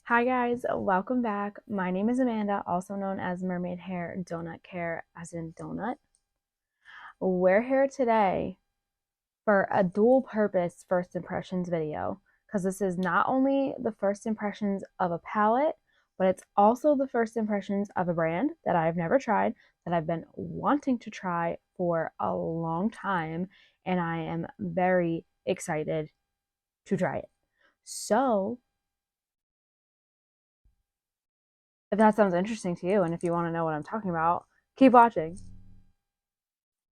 Hi guys, welcome back. My name is Amanda, also known as Mermaid Hair Donut Care, as in donut. We're here today for a dual purpose first impressions video because this is not only the first impressions of a palette, but it's also the first impressions of a brand that I've never tried, that I've been wanting to try for a long time, and I am very excited to try it. So, if that sounds interesting to you and if you want to know what I'm talking about, keep watching.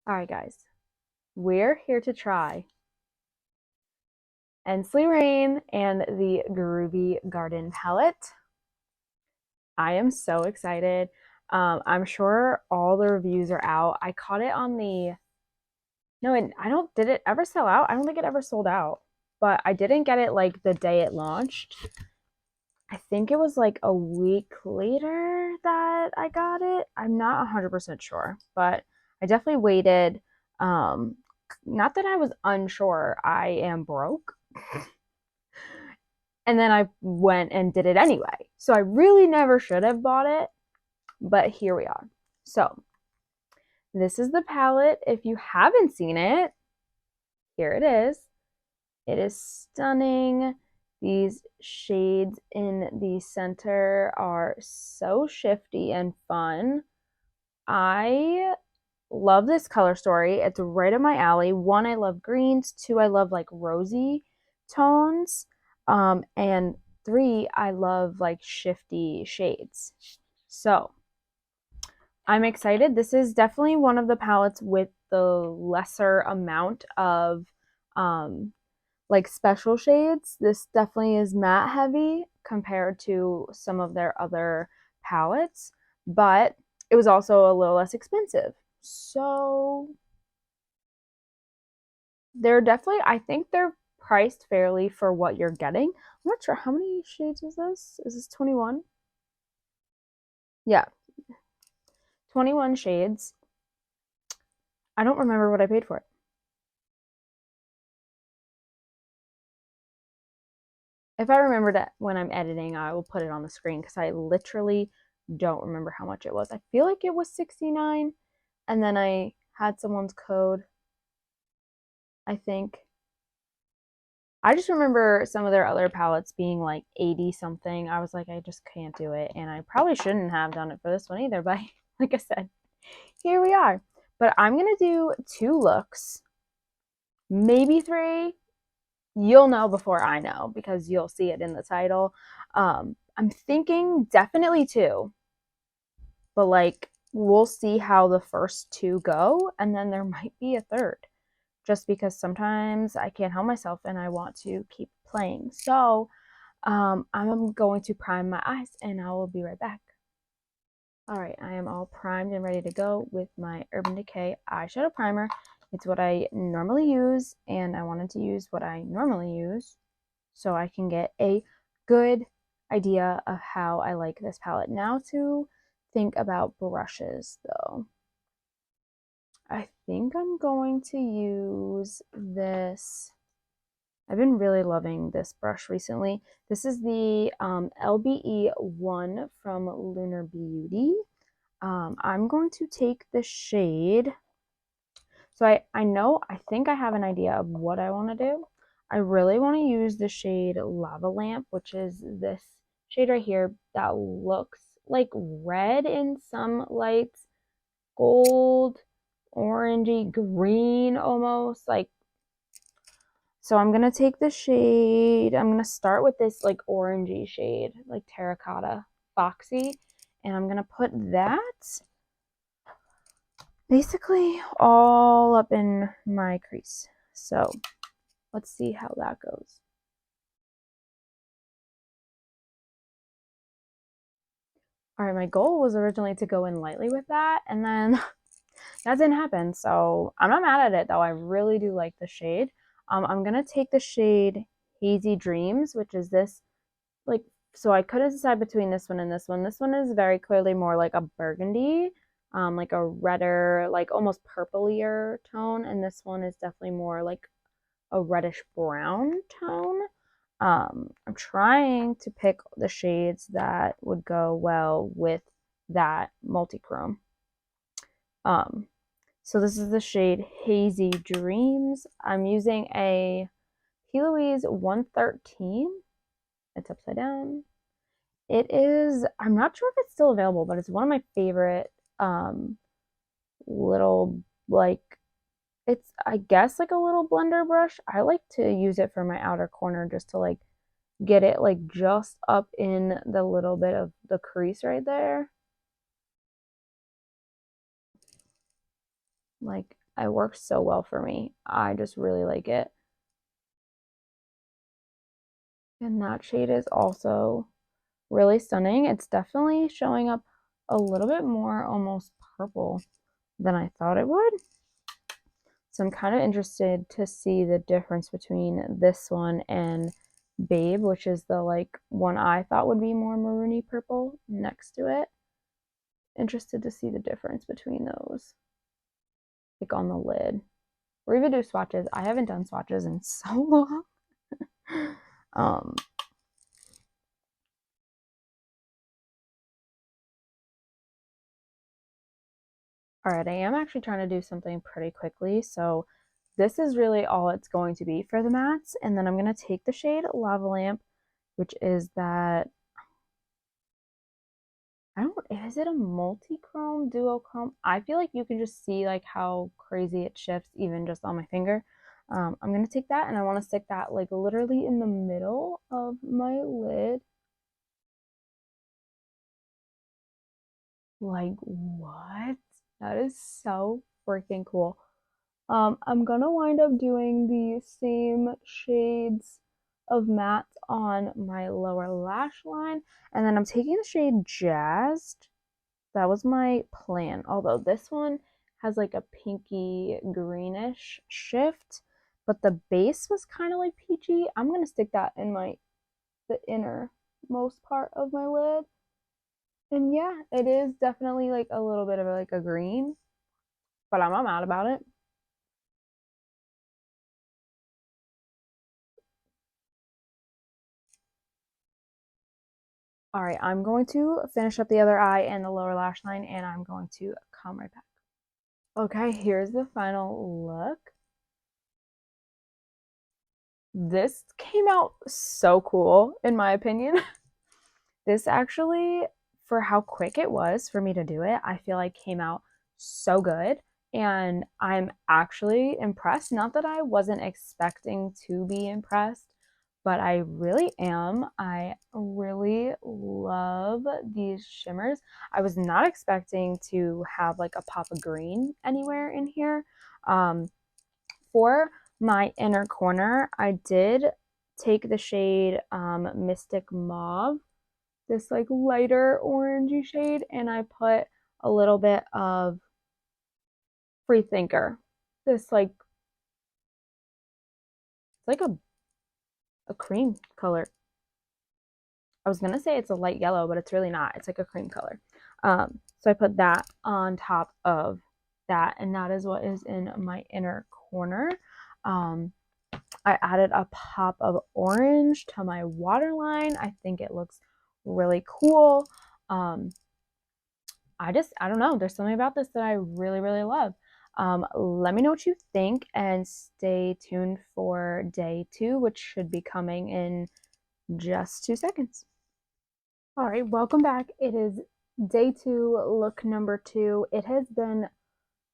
All right, guys, we're here to try Ensley Reign and the Groovy Garden palette. I am so excited. I'm sure all the reviews are out. I caught it on the no, I don't. Did it ever sell out? I don't think it ever sold out, but I didn't get it like the day it launched. I think it was like a week later that I got it. I'm not 100% sure, but I definitely waited. Um, Not that I was unsure, I am broke. And then I went and did it anyway. So I really never should have bought it, but here we are. So this is the palette. If you haven't seen it, here it is. It is stunning. These shades in the center are so shifty and fun. I love this color story. It's right up my alley. One, I love greens. Two, I love like rosy tones. And three, I love like shifty shades. So I'm excited. This is definitely one of the palettes with the lesser amount of like special shades. This definitely is matte heavy compared to some of their other palettes, but it was also a little less expensive. So they're definitely, I think they're priced fairly for what you're getting. I'm not sure how many shades is this? Is this 21? Yeah, 21 shades. I don't remember what I paid for it. If I remembered it when I'm editing, I will put it on the screen because I literally don't remember how much it was. I feel like it was 69, and then I had someone's code, I think. I just remember some of their other palettes being like 80 something. I was like, I just can't do it. And I probably shouldn't have done it for this one either, but like I said, here we are. But I'm going to do 2 looks, maybe 3. You'll know before I know because you'll see it in the title. I'm thinking definitely 2, but like we'll see how the first 2 go, and then there might be a third, just because sometimes I can't help myself and I want to keep playing. So I'm going to prime my eyes and I will be right back. All right, I am all primed and ready to go with my Urban Decay eyeshadow primer. It's what I normally use, and I wanted to use what I normally use so I can get a good idea of how I like this palette. Now to think about brushes though. I think I'm going to use this. I've been really loving this brush recently. This is the LBE1 from Lunar Beauty. I'm going to take the shade. So I think I have an idea of what I want to do. I really want to use the shade Lava Lamp, which is this shade right here that looks like red in some lights, gold, orangey, green almost, like. So I'm going to take the shade, I'm going to start with this like orangey shade, like terracotta, foxy, and I'm going to put that basically all up in my crease. So let's see how that goes. All right, my goal was originally to go in lightly with that, and then that didn't happen. So I'm not mad at it though. I really do like the shade. I'm going to take the shade Hazy Dreams, which is this like, so I couldn't decide between this one and this one. This one is very clearly more like a burgundy, like a redder, like almost purplier tone, and this one is definitely more like a reddish brown tone. I'm trying to pick the shades that would go well with that multi-chrome. So this is the shade Hazy Dreams. I'm using a P. Louise 113. It's upside down. It is, I'm not sure if it's still available, but it's one of my favorite little, like, it's, I guess, like a little blender brush. I like to use it for my outer corner just to like get it like just up in the little bit of the crease right there. Like, it works so well for me. I just really like it. And that shade is also really stunning. It's definitely showing up a little bit more almost purple than I thought it would. So I'm kind of interested to see the difference between this one and Babe, which is the like one I thought would be more maroony purple next to it. Interested to see the difference between those, like on the lid. Or even do swatches. I haven't done swatches in so long. um, all right, I am actually trying to do something pretty quickly. So this is really all it's going to be for the mattes. And then I'm going to take the shade Lava Lamp, which is that, I don't, is it a multi-chrome, duochrome? I feel like you can just see like how crazy it shifts even just on my finger. I'm going to take that and I want to stick that like literally in the middle of my lid. Like, what? That is so freaking cool. I'm gonna wind up doing the same shades of matte on my lower lash line, and then I'm taking the shade Jazzed. That was my plan, although this one has like a pinky greenish shift, but the base was kind of like peachy. I'm gonna stick that in the innermost part of my lid. And yeah, it is definitely like a little bit of like a green, but I'm not mad about it. All right, I'm going to finish up the other eye and the lower lash line, and I'm going to come right back. Okay, here's the final look. This came out so cool, in my opinion. This actually, for how quick it was for me to do it, I feel like came out so good. And I'm actually impressed. Not that I wasn't expecting to be impressed, but I really am. I really love these shimmers. I was not expecting to have like a pop of green anywhere in here. For my inner corner, I did take the shade Mystic Mauve, this like lighter orangey shade, and I put a little bit of Free Thinker. This like, it's like a cream color. I was gonna say it's a light yellow, but it's really not. It's like a cream color. So I put that on top of that, and that is what is in my inner corner. I added a pop of orange to my waterline. I think it looks really cool. I don't know. There's something about this that I really, really love. Let me know what you think and stay tuned for day 2, which should be coming in just 2 seconds. All right, welcome back. It is day 2, look number 2. It has been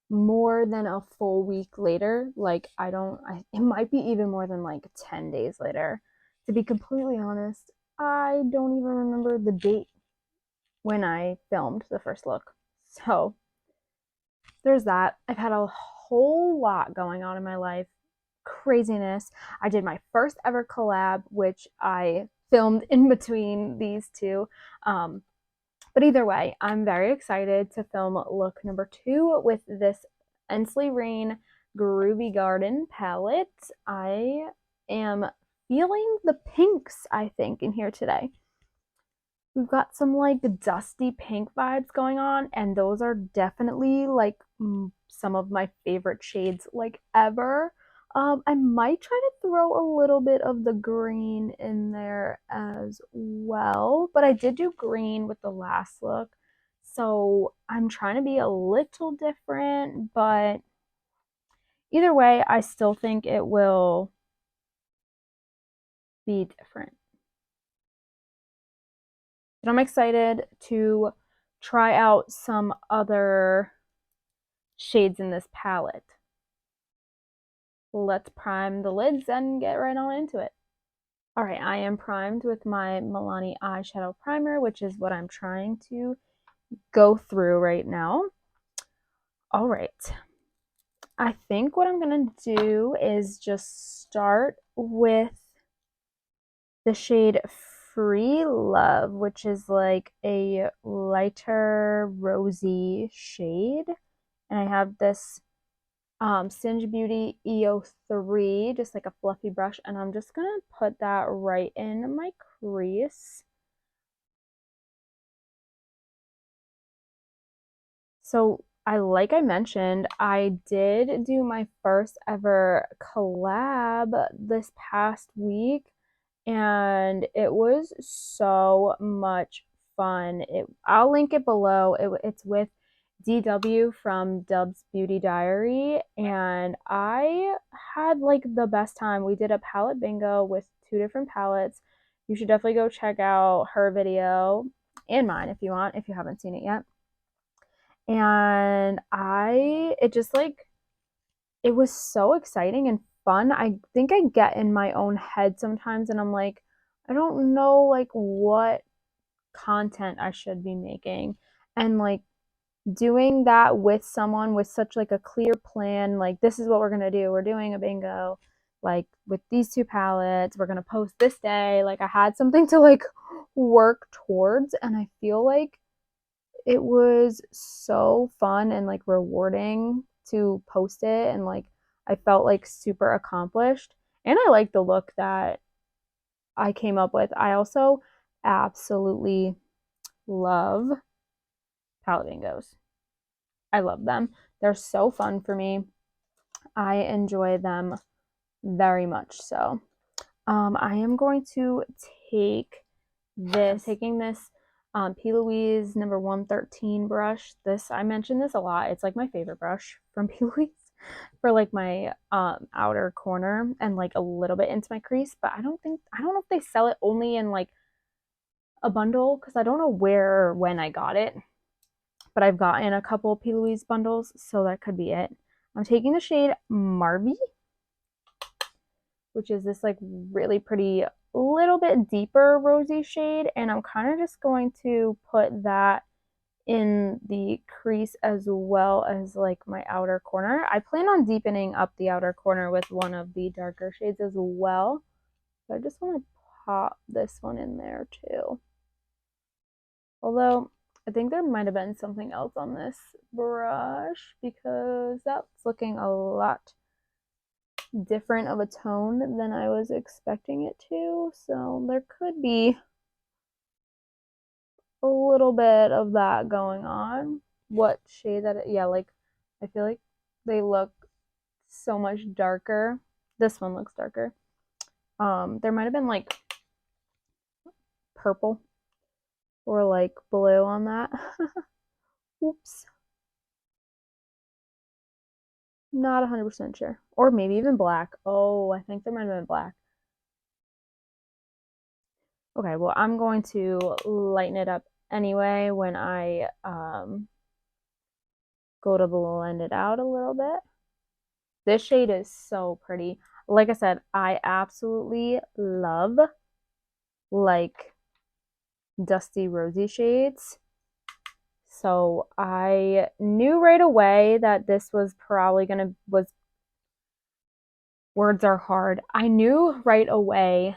more than a full week later. Like, it might be even more than like 10 days later. To be completely honest, I don't even remember the date when I filmed the first look. So there's that. I've had a whole lot going on in my life. Craziness. I did my first ever collab, which I filmed in between these two. But either way, I'm very excited to film look number 2 with this Ensley Reign Groovy Garden palette. I am feeling the pinks, I think, in here today. We've got some like dusty pink vibes going on, and those are definitely like some of my favorite shades like ever. I might try to throw a little bit of the green in there as well, but I did do green with the last look, so I'm trying to be a little different, but either way, I still think it will be different. And I'm excited to try out some other shades in this palette. Let's prime the lids and get right on into it. All right, I am primed with my Milani eyeshadow primer, which is what I'm trying to go through right now. All right, I think what I'm gonna do is just start with the shade Free Love, which is like a lighter rosy shade. And I have this Singe Beauty EO3, just like a fluffy brush, and I'm just gonna put that right in my crease. So like I mentioned, I did do my first ever collab this past week, and it was so much fun. I'll link it below. It's with DW from Dub's Beauty Diary, and I had like the best time. We did a palette bingo with 2 different palettes. You should definitely go check out her video and mine if you want, if you haven't seen it yet. And it just like, it was so exciting and fun. I think I get in my own head sometimes and I'm like, I don't know like what content I should be making. And like doing that with someone with such like a clear plan, like this is what we're gonna do. We're doing a bingo, like with these 2 palettes, we're gonna post this day. Like I had something to like work towards, and I feel like it was so fun and like rewarding to post it, and like I felt like super accomplished, and I like the look that I came up with. I also absolutely love palette bingos. I love them. They're so fun for me. I enjoy them very much so. I am going to take this, taking this P. Louise number 113 brush. I mentioned this a lot. It's like my favorite brush from P. Louise for like my outer corner and like a little bit into my crease, but I don't know if they sell it only in like a bundle, because I don't know where or when I got it, but I've gotten a couple P. Louise bundles, so that could be it. I'm taking the shade Marvy, which is this like really pretty, little bit deeper rosy shade, and I'm kind of just going to put that in the crease as well as like my outer corner. I plan on deepening up the outer corner with one of the darker shades as well, but I just want to pop this one in there too. Although I think there might have been something else on this brush, because that's looking a lot different of a tone than I was expecting it to. So there could be a little bit of that going on. What shade yeah, like I feel like they look so much darker. This one looks darker. There might have been like purple or like blue on that. Oops. Not 100% sure. Or maybe even black. Oh, I think there might have been black. Okay, well, I'm going to lighten it up anyway when I go to blend it out a little bit. This shade is so pretty. Like I said, I absolutely love like dusty rosy shades. So I knew right away that this was probably words are hard. I knew right away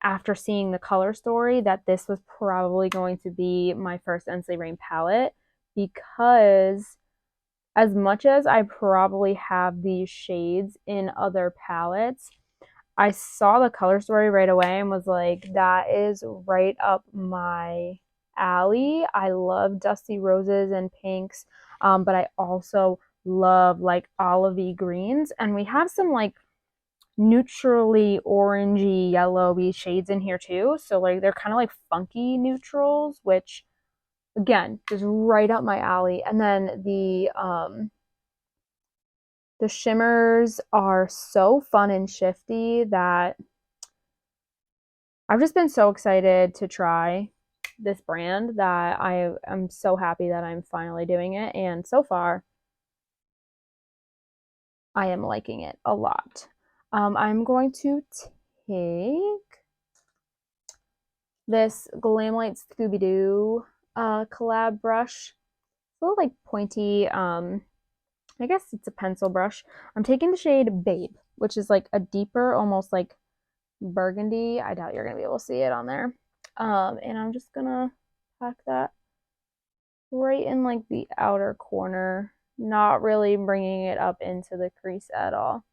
after seeing the color story that this was probably going to be my first Ensley Reign palette, because as much as I probably have these shades in other palettes, I saw the color story right away and was like, that is right up my alley. I love dusty roses and pinks, but I also love like olivey greens, and we have some like neutrally orangey, yellowy shades in here too. So like they're kind of like funky neutrals, which again, just right up my alley. And then the shimmers are so fun and shifty that I've just been so excited to try this brand that I'm so happy that I'm finally doing it. And so far, I am liking it a lot. I'm going to take this Glamlite Scooby-Doo collab brush. It's a little like pointy, I guess it's a pencil brush. I'm taking the shade Babe, which is like a deeper, almost like burgundy. I doubt you're going to be able to see it on there. And I'm just going to pack that right in like the outer corner, not really bringing it up into the crease at all.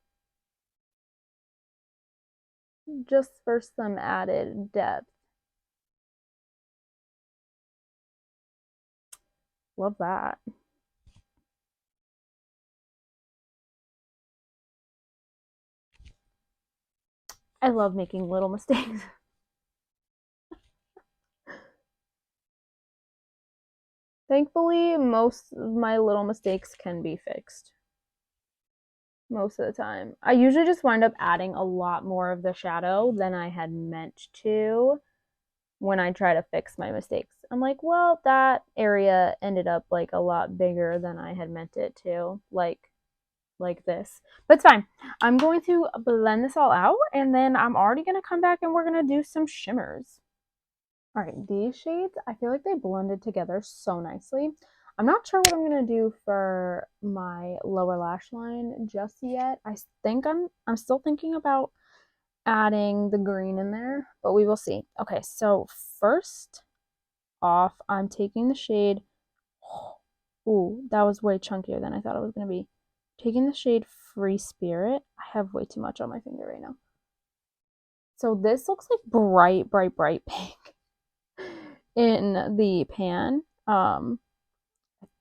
Just for some added depth. Love that. I love making little mistakes. Thankfully, most of my little mistakes can be fixed. Most of the time. I usually just wind up adding a lot more of the shadow than I had meant to when I try to fix my mistakes. I'm like, well, that area ended up like a lot bigger than I had meant it to, like this. But it's fine. I'm going to blend this all out, and then I'm already going to come back and we're going to do some shimmers. All right, these shades, I feel like they blended together so nicely. I'm not sure what I'm going to do for my lower lash line just yet. I think I'm still thinking about adding the green in there, but we will see. Okay, so first off, I'm taking the shade, ooh, that was way chunkier than I thought it was going to be. Taking the shade Free Spirit. I have way too much on my finger right now. So this looks like bright, bright, bright pink in the pan. I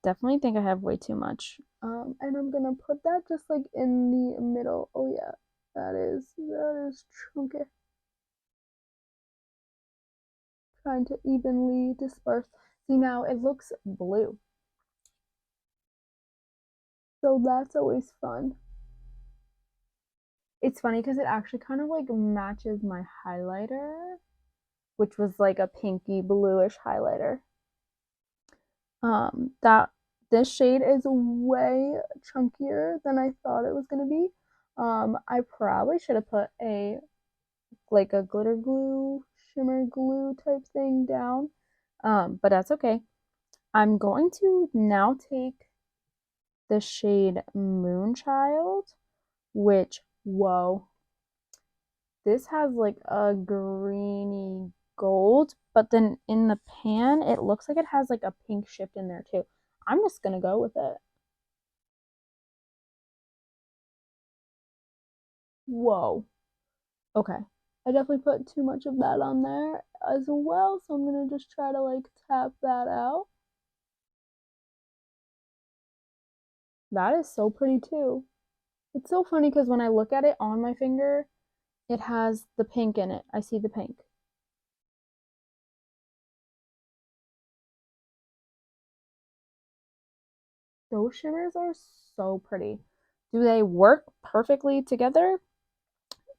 definitely think I have way too much. And I'm gonna put that just like in the middle. Oh yeah, that is chunky. Trying to evenly disperse. See, now it looks blue. So that's always fun. It's funny because it actually kind of like matches my highlighter, which was like a pinky bluish highlighter. That this shade is way chunkier than I thought it was gonna be. I probably should have put a like a glitter glue, shimmer glue type thing down. But that's okay. I'm going to now take the shade Moonchild, which, whoa, this has like a greeny gold, but then in the pan, it looks like it has like a pink shift in there too. I'm just gonna go with it. Whoa. Okay. I definitely put too much of that on there as well, so I'm gonna just try to like tap that out. That is so pretty too. It's so funny because when I look at it on my finger, it has the pink in it. I see the pink. Those shimmers are so pretty. Do they work perfectly together?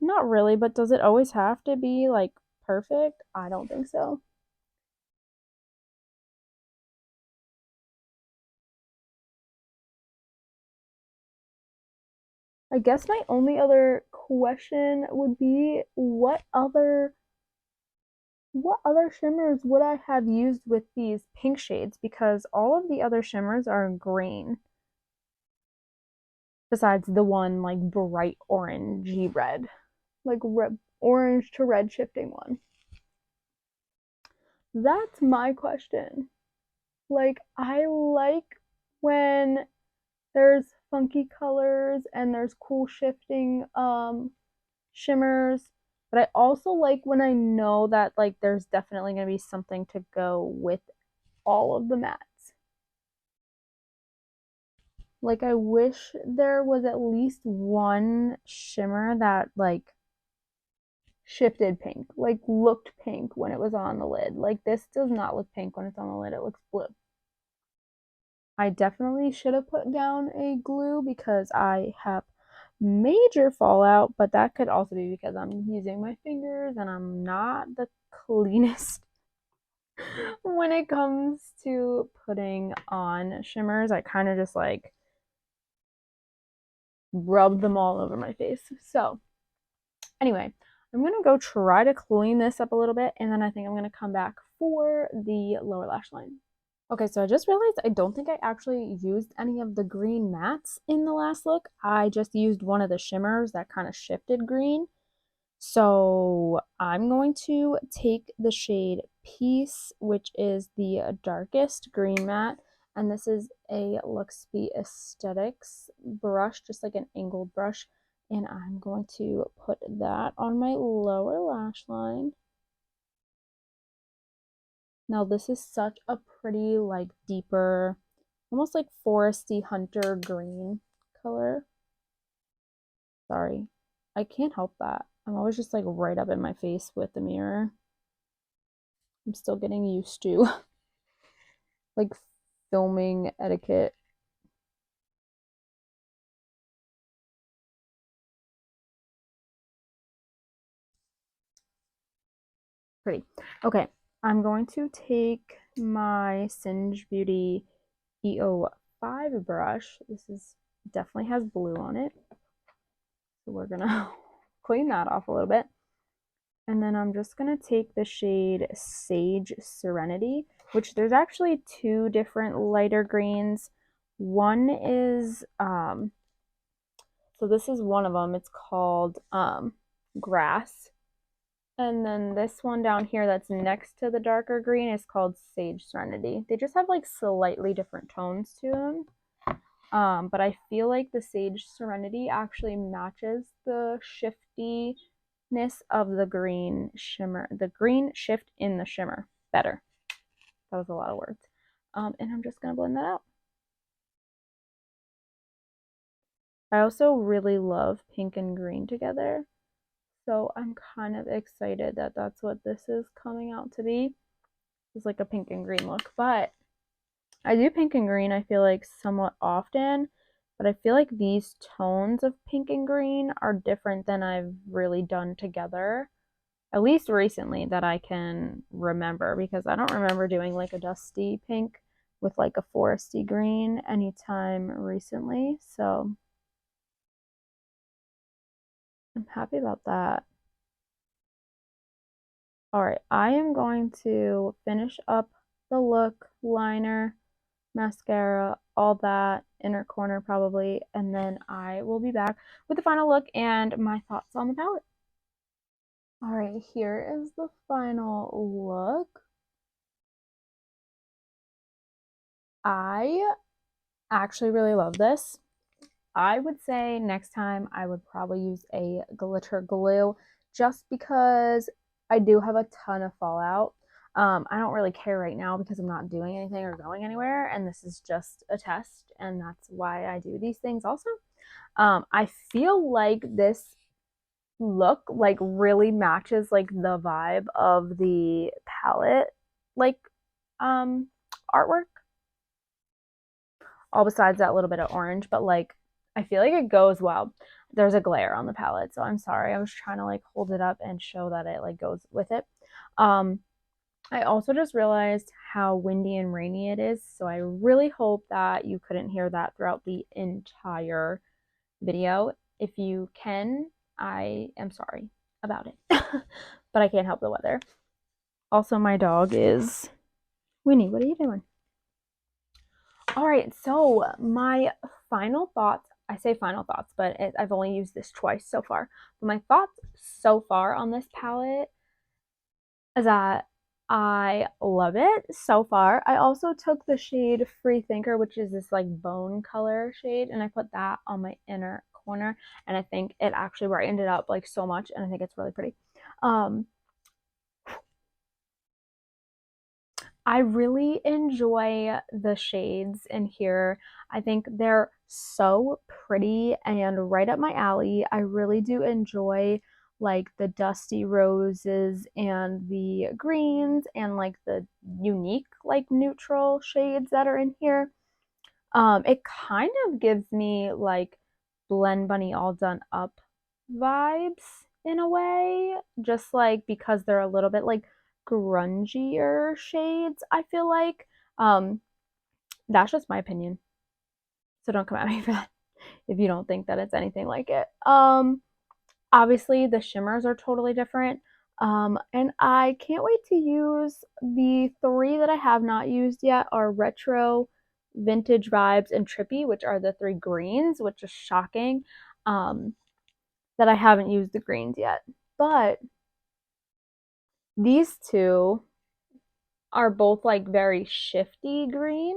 Not really, but does it always have to be like perfect? I don't think so. I guess my only other question would be what other shimmers would I have used with these pink shades, because all of the other shimmers are green besides the one like bright orangey red, like orange to red shifting one. That's my question. Like, I like when there's funky colors and there's cool shifting shimmers, but I also like when I know that like there's definitely going to be something to go with all of the mattes. Like, I wish there was at least one shimmer that, like, shifted pink, like, looked pink when it was on the lid. Like, this does not look pink when it's on the lid, it looks blue. I definitely should have put down a glue because I have major fallout, but that could also be because I'm using my fingers and I'm not the cleanest when it comes to putting on shimmers. I kind of just like rub them all over my face. So anyway, I'm gonna go try to clean this up a little bit, and then I think I'm gonna come back for the lower lash line. Okay, so I just realized I don't think I actually used any of the green mattes in the last look. I just used one of the shimmers that kind of shifted green. So I'm going to take the shade Peace, which is the darkest green matte, and this is a Lux B Aesthetics brush, just like an angled brush, and I'm going to put that on my lower lash line. Now this is such a pretty, like, deeper, almost like foresty hunter green color. Sorry, I can't help that. I'm always just like right up in my face with the mirror. I'm still getting used to like filming etiquette. Pretty. Okay, I'm going to take my Singe Beauty EO5 brush. This is definitely has blue on it. So we're gonna clean that off a little bit. And then I'm just gonna take the shade Sage Serenity, which there's actually two different lighter greens. One is so this is one of them. It's called Grass. And then this one down here that's next to the darker green is called Sage Serenity. They just have like slightly different tones to them. But I feel like the Sage Serenity actually matches the shiftiness of the green shimmer, the green shift in the shimmer better. That was a lot of words. And I'm just going to blend that out. I also really love pink and green together. So I'm kind of excited that that's what this is coming out to be. It's like a pink and green look, but I do pink and green, I feel like, somewhat often, but I feel like these tones of pink and green are different than I've really done together, at least recently that I can remember, because I don't remember doing like a dusty pink with like a foresty green anytime recently, so I'm happy about that. All right, I am going to finish up the look, liner, mascara, all that, inner corner probably, and then I will be back with the final look and my thoughts on the palette. All right, here is the final look. I actually really love this. I would say next time I would probably use a glitter glue just because I do have a ton of fallout. I don't really care right now because I'm not doing anything or going anywhere, and this is just a test, and that's why I do these things also. I feel like this look like really matches like the vibe of the palette, like artwork, all besides that little bit of orange, but like I feel like it goes well. There's a glare on the palette, so I'm sorry. I was trying to like hold it up and show that it like goes with it. I also just realized how windy and rainy it is, so I really hope that you couldn't hear that throughout the entire video. If you can, I am sorry about it, but I can't help the weather. Also, my dog is Winnie. What are you doing? All right, so my final thoughts, I say final thoughts, but I've only used this twice so far. But my thoughts so far on this palette is that I love it so far. I also took the shade Free Thinker, which is this like bone color shade, and I put that on my inner corner, and I think it actually brightened it up like so much, and I think it's really pretty. I really enjoy the shades in here. I think they're so pretty and right up my alley. I really do enjoy like the dusty roses and the greens and like the unique like neutral shades that are in here. It kind of gives me like Blend Bunny All Done Up vibes in a way, just like because they're a little bit like grungier shades, I feel like. That's just my opinion. So don't come at me for that if you don't think that it's anything like it. Obviously the shimmers are totally different. And I can't wait to use the three that I have not used yet are Retro, Vintage Vibes, and Trippy, which are the three greens, which is shocking that I haven't used the greens yet. But these two are both like very shifty green.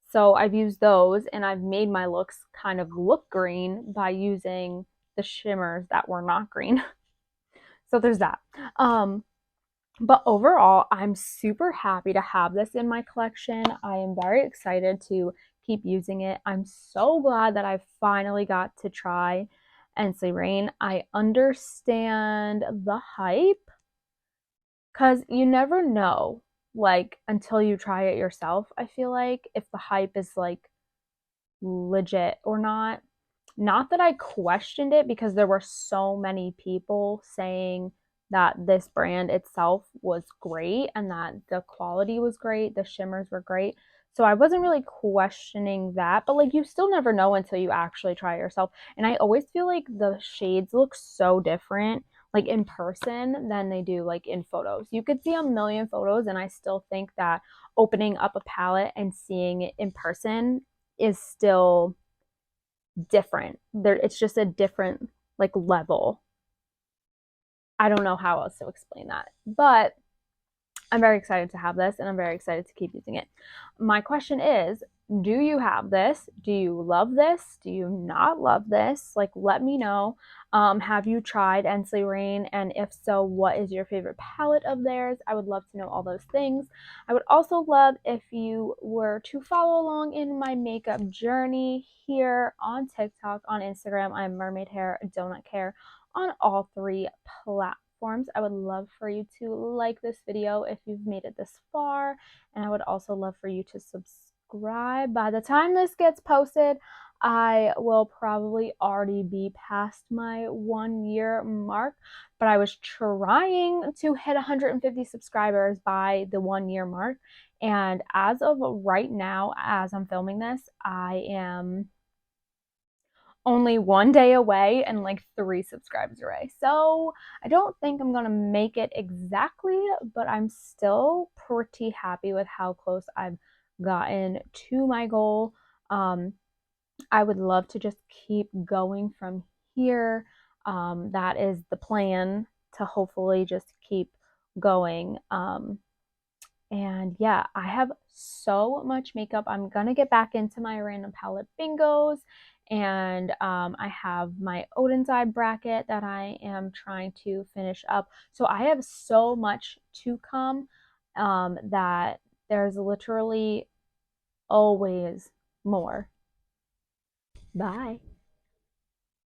So I've used those and I've made my looks kind of look green by using the shimmers that were not green. So there's that. But overall, I'm super happy to have this in my collection. I am very excited to keep using it. I'm so glad that I finally got to try Ensley Reign. I understand the hype because you never know, like, until you try it yourself. I feel like if the hype is like legit or not. Not that I questioned it because there were so many people saying that this brand itself was great and that the quality was great, the shimmers were great. So I wasn't really questioning that, but like you still never know until you actually try it yourself. And I always feel like the shades look so different like in person than they do like in photos. You could see a million photos and I still think that opening up a palette and seeing it in person is still different. It's just a different like level. I don't know how else to explain that. But I'm very excited to have this and I'm very excited to keep using it. My question is, do you have this? Do you love this? Do you not love this? Like, let me know. Have you tried Ensley Reign? And if so, what is your favorite palette of theirs? I would love to know all those things. I would also love if you were to follow along in my makeup journey here on TikTok, on Instagram. I'm MERMAIDHAIR, Donut Care on all three platforms. I would love for you to like this video if you've made it this far, and I would also love for you to subscribe. By the time this gets posted, I will probably already be past my 1 year mark, but I was trying to hit 150 subscribers by the 1 year mark, and as of right now, as I'm filming this, I am only 1 day away and like 3 subscribers away. So I don't think I'm gonna make it exactly, but I'm still pretty happy with how close I've gotten to my goal. I would love to just keep going from here. That is the plan, to hopefully just keep going. And yeah, I have so much makeup. I'm gonna get back into my random palette bingos. And I have my Odin's Eye bracket that I am trying to finish up. So I have so much to come that there's literally always more. Bye.